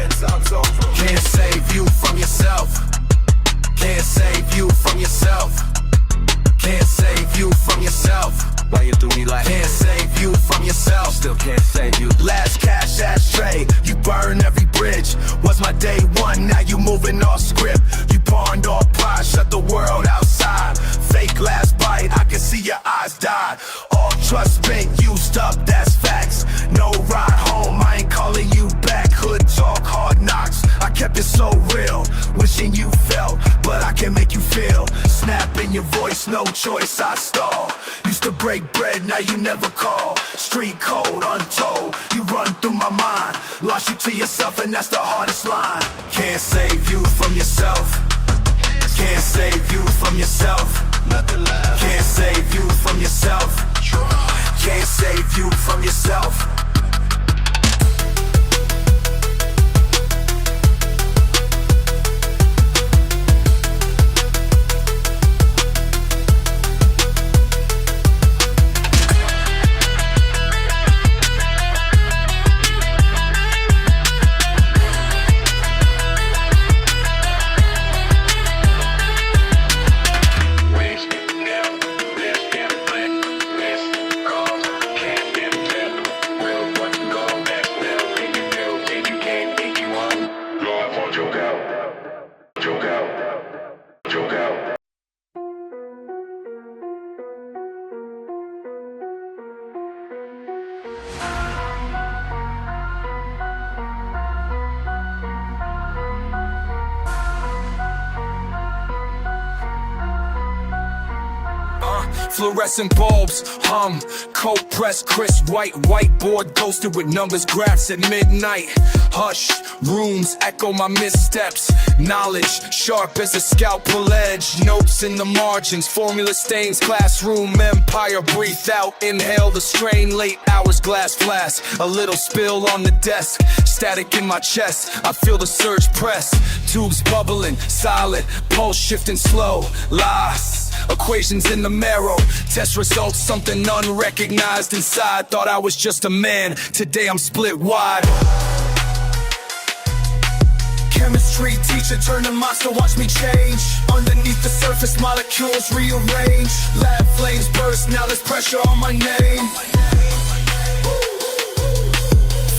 Can't save you from yourself. Can't save you from yourself. Can't save you from yourself. Why you do me like? Can't save you from yourself. Still can't save you. Last cash ashtray, you burn every bridge. Was my day one, now you moving off script. You pawned off pride, shut the world outside. Fake last bite, I can see your eyes die. All trust been used up, that's facts. No ride home, I ain't calling you back. Hood talk, hard knocks, I kept it so real. Wishing you felt, but I can make you feel. Snap in your your voice, no choice, I stall. Used to break bread, now you never call. Street code, untold, you run through my mind. Lost you to yourself and that's the hardest line. Can't save you from yourself. Can't save you from yourself. Can't save you from yourself. Can't save you from yourself. Fluorescent bulbs, coat press, crisp white, whiteboard ghosted with numbers graphs at midnight. Hush, rooms echo my missteps. Knowledge, sharp as a scalpel edge. Notes in the margins, formula stains, classroom empire. Breathe out, inhale the strain. Late hours, glass flash. A little spill on the desk. Static in my chest, I feel the surge press. Tubes bubbling, solid, pulse shifting slow. Lies, equations in the marrow. Test results, something unrecognized inside. Thought I was just a man, today I'm split wide. Chemistry teacher turned to monster, watch me change. Underneath the surface, molecules rearrange. Lab flames burst, now there's pressure on my name.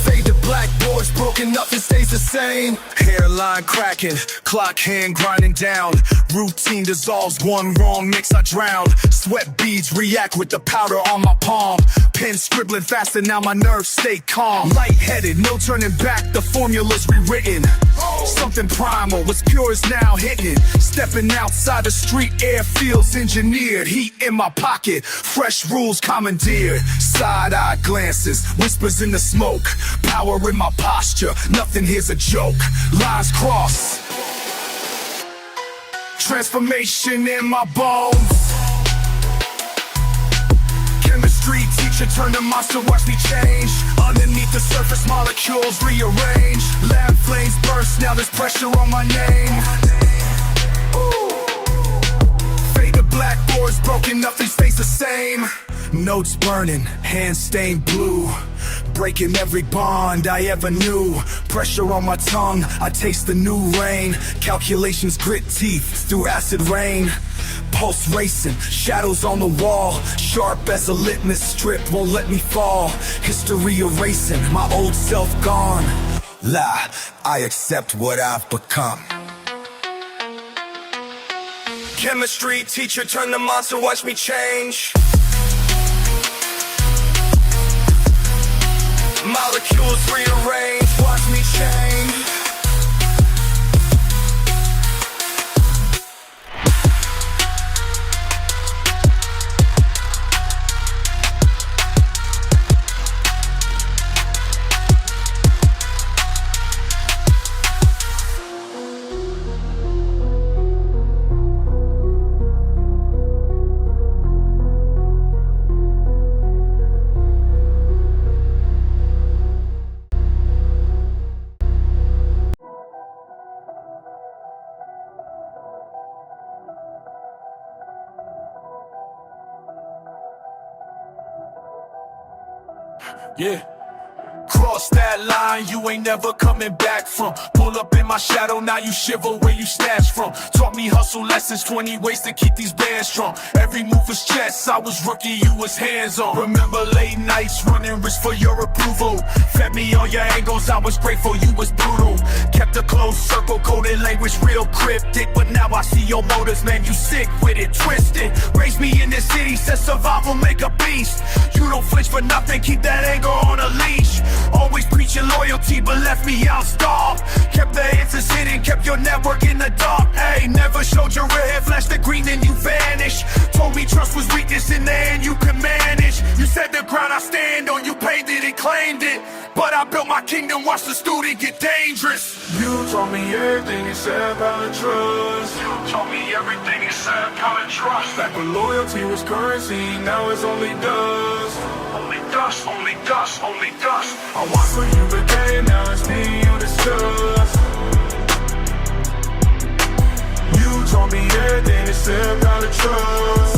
Faded blackboards, broken, nothing stays the same. Hairline cracking, clock hand grinding down. Routine dissolves, one wrong mix I drown. Sweat beads react with the powder on my palm. Pen scribbling faster, now my nerves stay calm. Lightheaded, no turning back, the formula's rewritten. Something primal, what's pure is now hitting. Stepping outside the street, air feels engineered. Heat in my pocket, fresh rules commandeered. Side-eye glances, whispers in the smoke. Power in my posture, nothing here's a joke. Lines cross, transformation in my bones. Chemistry teacher turned to monster, watch me change. Underneath the surface, molecules rearrange. Lab flames burst, now there's pressure on my name. Faded blackboards broken, nothing stays the same. Notes burning, hands stained blue. Breaking every bond I ever knew. Pressure on my tongue, I taste the new rain. Calculations grit teeth through acid rain. Pulse racing, shadows on the wall. Sharp as a litmus strip, won't let me fall. History erasing, my old self gone. Lie, I accept what I've become. Chemistry teacher turned to monster, watch me change. Molecules rearrange, watch me change. Yeah. Cross that line, you ain't never coming back from. Pull up in my shadow, now you shiver where you snatched from. Taught me hustle lessons, 20 ways to keep these bands strong. Every move was chess, I was rookie, you was hands-on. Remember late nights, running risks for your approval. Fed me on your angles, I was grateful, you was brutal. Kept a close circle, coded language real cryptic. But now I see your motives, man, you sick with it, twisted. Raised me in this city, said survival make a beast. You don't flinch for nothing, keep that anger on a leash. Always preaching loyalty, but left me out starved. Kept the answers hidden, kept your network in the dark. Hey, never showed your real head, flashed the green, then you vanished. claimed it. But I built my kingdom, watch the student get dangerous. You taught me everything except how to trust. You taught me everything except how to trust. Back when loyalty was currency, now it's only dust. Only dust, only dust, only dust. I watched what you became, now it's me you discuss. You taught me everything except how to trust.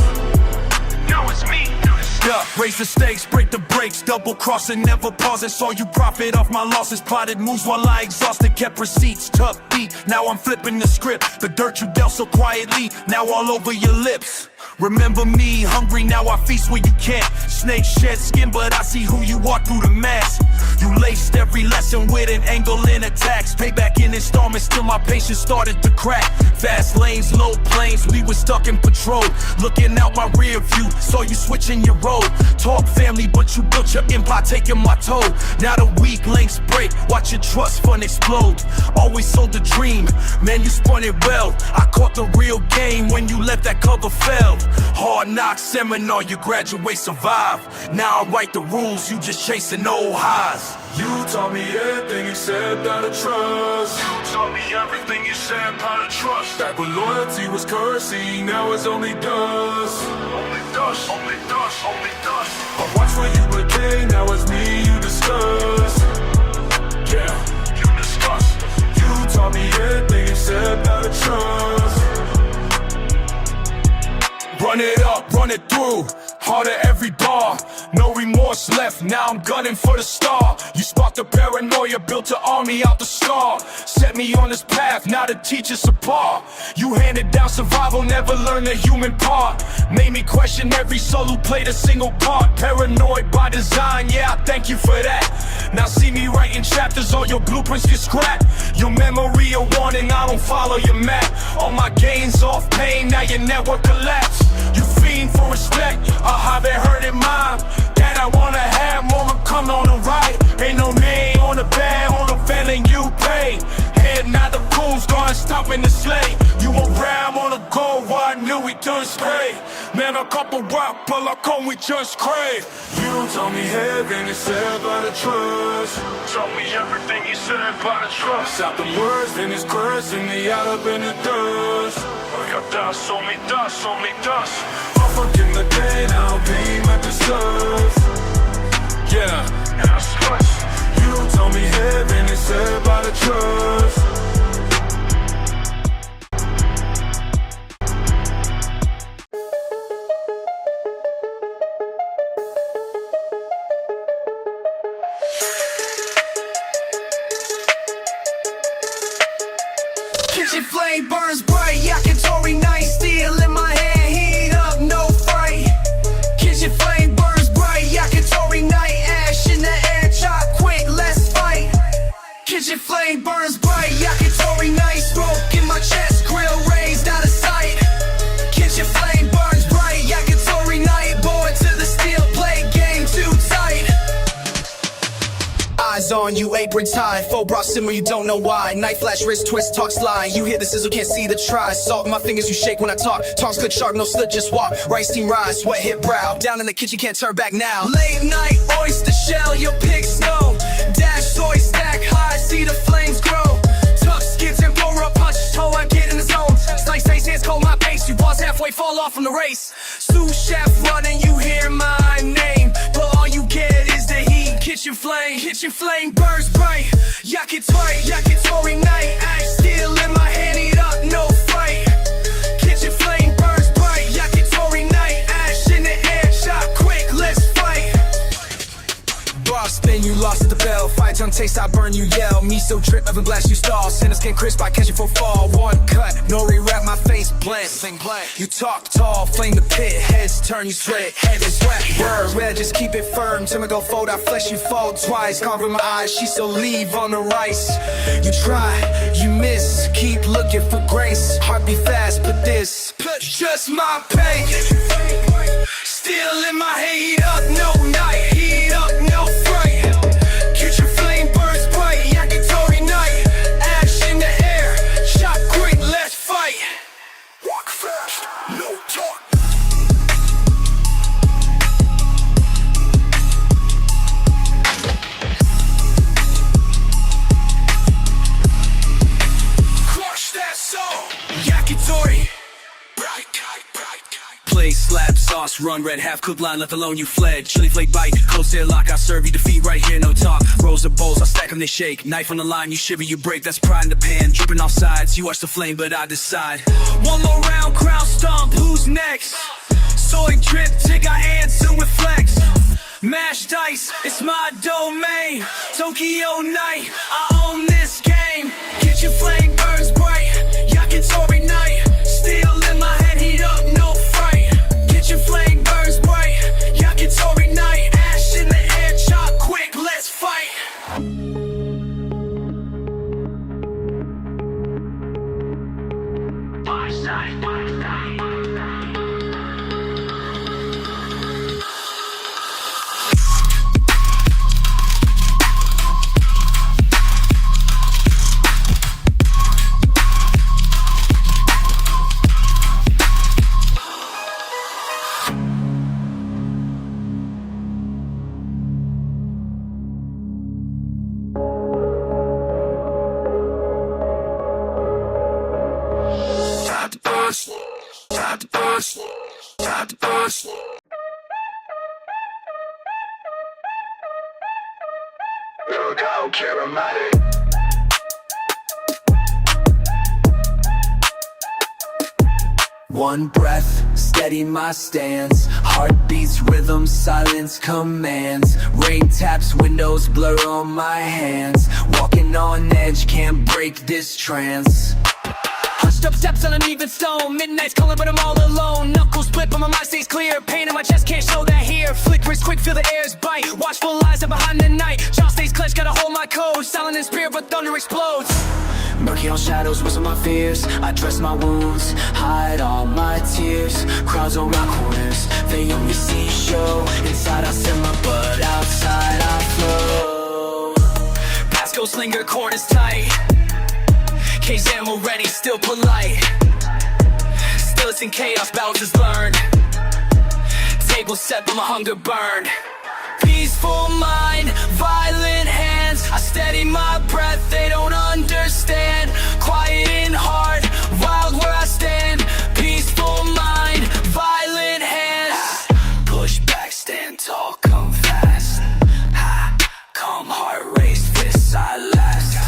Now it's me, you discuss. Yeah, raise the stakes, break the brakes, double crossing, never pausing. Saw you profit off my losses, plotted moves while I exhausted, kept receipts, tough beat. Now I'm flipping the script, the dirt you dealt so quietly, now all over your lips. Remember me, hungry, now I feast where you can't. Snake shed skin, but I see who you are through the mask. You laced every lesson with an angle in attacks. Payback in installments till my patience started to crack. Fast lanes, low planes, we were stuck in patrol. Looking out my rear view, saw you switching your road. Talk family, but you built your empire taking my toll. Now the weak links break, watch your trust fund explode. Always sold the dream, man you spun it well. I caught the real game when you let that cover fell. Hard knock seminar, you graduate, survive. Now I write the rules, you just chasing old highs. You taught me everything except how to trust. You taught me everything except how to trust. Back when loyalty was currency, now it's only dust. Only dust, only dust, only dust. I watched what you became, now it's me you discuss. Yeah, You discuss. you taught me everything except how to trust. Run it up, run it through, harder every bar. No remorse left, now I'm gunning for the star. You sparked the paranoia, built an army out the scar. Set me on this path, now to teach us apart. You handed down survival, never learned the human part. Made me question every soul who played a single part. Paranoid by design, yeah, I thank you for that. Now see me writing chapters, all your blueprints get scrapped. Your memory a warning, I don't follow your map. All my gains off pain, now your network collapse. You fiend for respect, I haven't heard it mine. That I wanna have, moment come on the right. Ain't no name on the bag, on the feeling you pay. Head not the cool's gone, stopping the sleigh. You around on the go, I knew we done spray. Man, a couple rock, but like on we just crave. You taught me everything except how to trust. Taught me everything you said about the trust. Stop the words, then it's cursing me out up in the dust. Your dust, only dust, only dust. I'll forget the day, now I'll be at the stuff. Yeah, Now stress. you told me heaven except how to trust. Kitchen flame burns bright, Yakitori night, steel in my hand, heat up, no fight. Kitchen flame burns bright, Yakitori night, ash in the air, chop quick, let's fight. Kitchen flame burns bright, Yakitori night, smoke in my chest, grill raised out of sight. Kitchen flame burns bright, Yakitori night, born to the steel plate, game too tight. Eyes on you, apron tied, full bra simmer, you don't know why. Knife flash, wrist twist, talk slide. You hear the sizzle, can't see the try. Salt in my fingers, you shake when I talk. Talks good sharp, no slip, just walk. Rice team rise, sweat hit brow. Down in the kitchen, can't turn back now. Late night, oyster shell, your pig snow. Dash, soy, stack high, see the flames grow. Tough skins and pour up, punch, toe, I get in the zone. Slice, face, hands, cold my pace. You pause halfway, fall off from the race. Sous chef running, you hear my name. But all you get is the heat. Kitchen flame burns bright. Yakitori night, ash steel in my hand, heat up, no fight. Kitchen flame burns bright. Yakitori night, ash in the air, shot quick, let's fight. Bar spin, you lost at the bell. Fight tongue taste, I burn, you yell. Miso drip, oven blast, you stall. Sinners can crisp, I catch you for fall. One cut, no rewrap, my face blank. You talk tall, flame the pit. Heads turn, you sweat, head is wet. Word red, just keep it firm. Till I go fold, I flesh you fold twice. Cover my eyes, she still leave on the rice. You try, you miss, keep looking for grace. Heart beat fast, but this just my pace. Still in my head, heat up, no night, heat up, no fright. Kitchen flame burns bright, Yakitori night, ash in the air, shot quick, let's fight. Walk fast, no talk. lost, run red, half cooked line, left alone, you fled. Chili flake bite, close air lock, I serve you defeat right here, no talk. Rolls of bowls, I stack them, they shake. Knife on the line, you shiver, you break, that's pride in the pan. Dripping off sides, you watch the flame, but I decide. One more round, crowd stomp, who's next? Soy drip, tick, I answer with flex. Mash dice, it's my domain. Tokyo night, I own this game. Get your flame burns bright, Yakitori night. Steel in my head, heat up, no fright. Get your flame burns bright, Yakitori night. Ash in the air, chop quick, let's fight. Fireside. Time to bust. Look out, charismatic. One breath, steady my stance. Heartbeats, rhythm, silence, commands. Rain taps, windows blur on my hands. Walking on edge, can't break this trance. Hushed up steps on uneven stone. Midnight's calling but I'm all alone. Knuckles split but my mind stays clear. Pain in my chest can't show that here. Flick wrist quick, feel the air's bite. Watchful eyes are behind the night. Jaw stays clenched, gotta hold my code. Silent in spirit but thunder explodes. Murky all shadows, whistle my fears. I dress my wounds, hide all my tears. Crowds around corners, they only see show. Inside I simmer but outside I flow. Pasco slinger, corners tight. Case ammo ready, still polite. Still it's in chaos, balances learned. Table set but my hunger burned. Peaceful mind, violent hands. I steady my breath, they don't understand. Quiet in heart, wild where I stand. Peaceful mind, violent hands. Push back, stand tall, come fast. Come heart race, fists I last.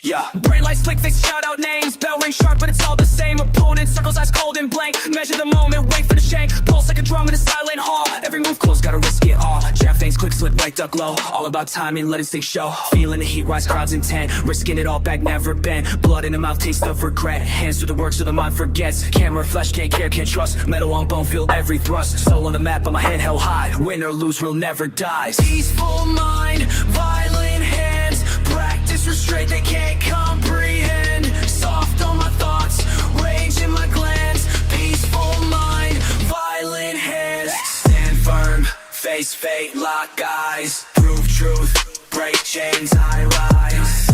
Yeah. Brain lights flick, face shout out names. Bell ring sharp, but it's all the same. Opponent circles eyes cold and blank. Measure the moment, wait for the shank. Pulse like a drum in a silent hall. Every move close, gotta risk it all. Jab veins, quick slip, right duck low. All about timing, let instinct show. Feeling the heat rise, crowds intent. Risking it all back, never bend. Blood in the mouth, taste of regret. Hands to the work so the mind forgets. Camera flash, can't care, can't trust. Metal on bone, feel every thrust. Soul on the map, but my head held high. Win or lose, real never dies. Peaceful mind, violent hands. Practice restraint, they can't comprehend. Soft on my thoughts, rage in my glands. Peaceful mind, violent hands. Stand firm, face fate, lock eyes. Prove truth, break chains, I rise.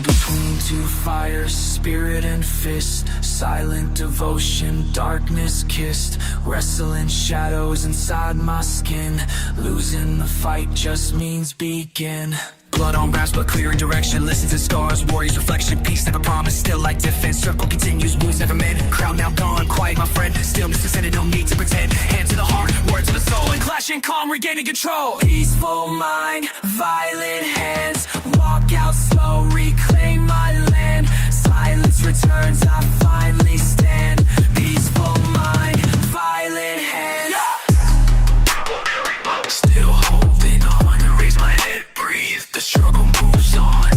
Between two fires, spirit and fist. Silent devotion, darkness kissed. Wrestling shadows inside my skin. Losing the fight just means begin. Blood on raps but clear in direction. Listen to scars, warriors reflection. Peace never promised, still like defense. Circle continues, wounds never mend. Crown now gone, quiet my friend. Stillness descended, no need to pretend. Hand to the heart, word to the soul. And clashing calm, regaining control. Peaceful mind, violent hands. Walk out slow, reclaim my land. Silence returns, I finally stand. Peaceful mind, violent hands. Still holding on to raise my head, breathe. The struggle moves on.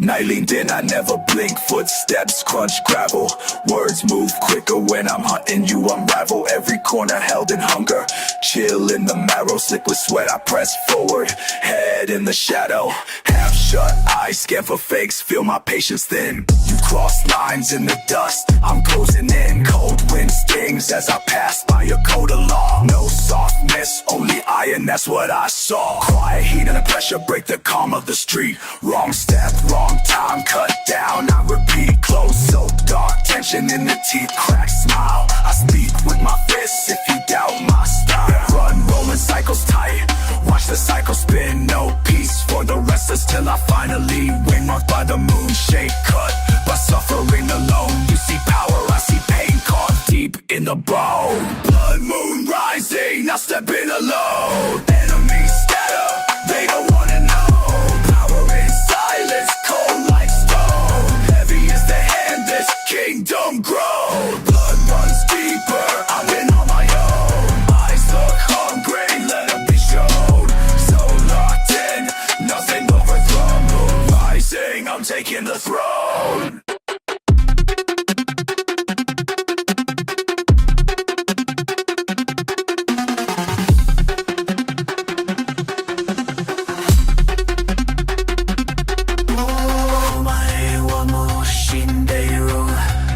I leaned in, I never blink. Footsteps crunch gravel. Words move quicker when I'm hunting you. Unravel every corner held in hunger. Chill in the marrow, slick with sweat. I press forward, head in the shadow. Half shut eyes, scan for fakes. Feel my patience thin. You cross lines in the dust. I'm closing in. Cold wind stings as I pass by your code along. No softness, only iron. That's what I saw. Quiet heat and the pressure break the calm of the street. Wrong step, wrong time, cut down. I repeat, close so dark, tension in the teeth, crack smile. I speak with my fists if you doubt my style. Run, rolling cycles tight. Watch the cycle spin. No peace for the restless till I finally win. Marked by the moon, shade cut, but suffering alone. You see power, I see pain carved deep in the bone. Blood moon rising, I step in alone. Enemies scatter, they don't wanna know. Power in silence, cold like stone. Heavy is the hand, this kingdom grows. Blood runs deeper, I win on my own. Eyes look hungry, let them be shown. So locked in, nothing overthrown. Moon rising, I'm taking the throne.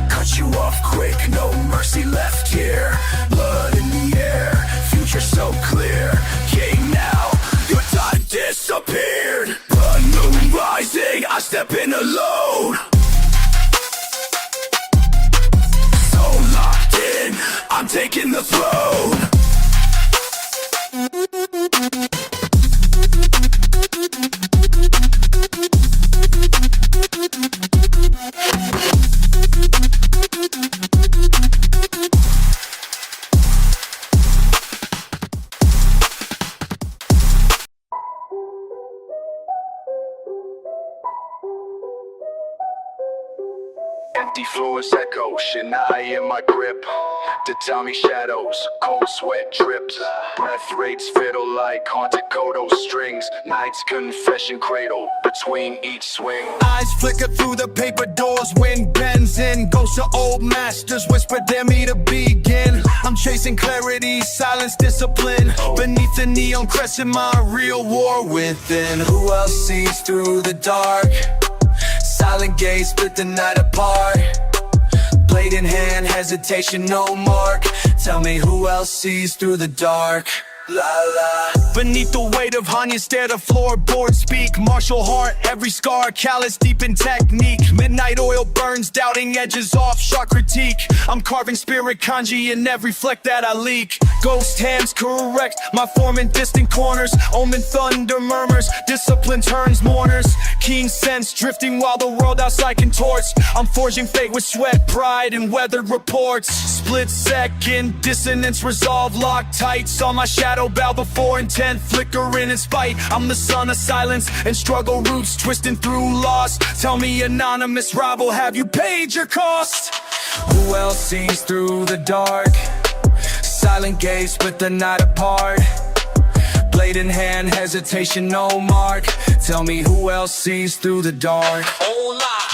Cut you off quick, no mercy left here. Blood in the air, future so clear. King now, your time disappeared. Blood moon rising, I step in alone. So locked in, I'm taking the throne. Empty floors echo, Shania in my grip. Tatami shadows, cold sweat drips. Breath rates fiddle like haunted Kodo strings. Night's confession cradle between each swing. Eyes flicker through the paper doors, wind bends in. Ghosts of old masters whisper, dare me to begin. I'm chasing clarity, silence, discipline. Beneath the neon crescent, my real war within. Who else sees through the dark? Silent gaze split the night apart. Blade in hand, hesitation, no mark. Tell me who else sees through the dark? La la. Beneath the weight of Hanya, stare the floorboard, speak. Martial heart, every scar, callous deep in technique. Midnight oil burns, doubting edges off, sharp critique. I'm carving spirit kanji in every fleck that I leak. Ghost hands correct, my form in distant corners. Omen thunder murmurs, discipline turns mourners. Keen sense drifting while the world outside contorts. I'm forging fate with sweat, pride, and weathered reports. Split second, dissonance resolve, locked tight. Saw my shadow bow before intent, flickering in spite. I'm the son of silence and struggle roots twisting through loss. Tell me, anonymous rival, have you paid your cost? Who else sees through the dark? Silent gaze split the night apart. Blade in hand, hesitation, no mark. Tell me who else sees through the dark?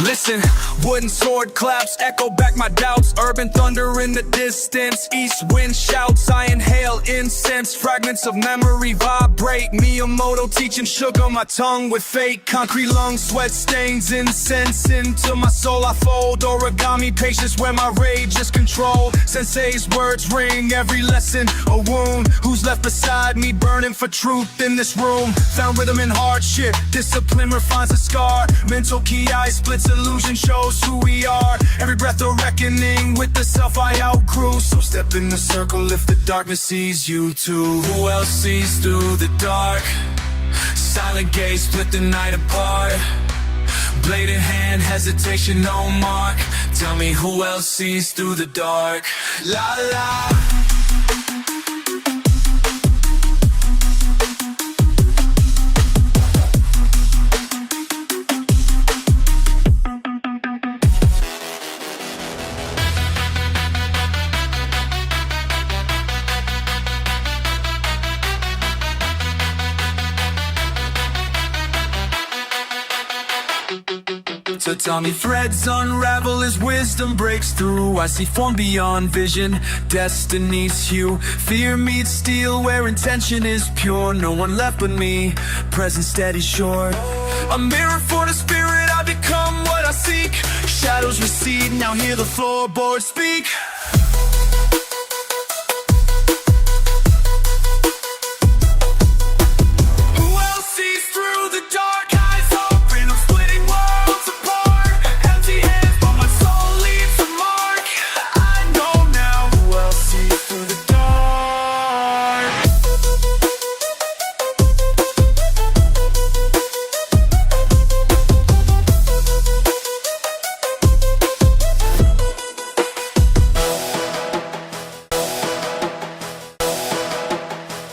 Listen, wooden sword claps echo back my doubts. Urban thunder in the distance, east wind shouts. I inhale incense, fragments of memory vibrate. Miyamoto teaching sugar, my tongue with fate. Concrete lungs, sweat stains, incense into my soul I fold. Origami patience where my rage is control. Sensei's words ring, every lesson a wound. Who's left beside me burning for truth in this room? Found rhythm in hardship, discipline refines a scar. Mental ki splits, illusion shows who we are. Every breath a reckoning with the self I outgrew. So step in the circle if the darkness sees you too. Who else sees through the dark? Silent gaze split the night apart. Blade in hand, hesitation, no mark. Tell me who else sees through the dark? La la. do do do The Tommy threads unravel as wisdom breaks through. I see form beyond vision, destiny's hue. Fear meets steel where intention is pure. No one left but me, present steady sure. A mirror for the spirit, I become what I seek. Shadows recede, now hear the floorboards speak.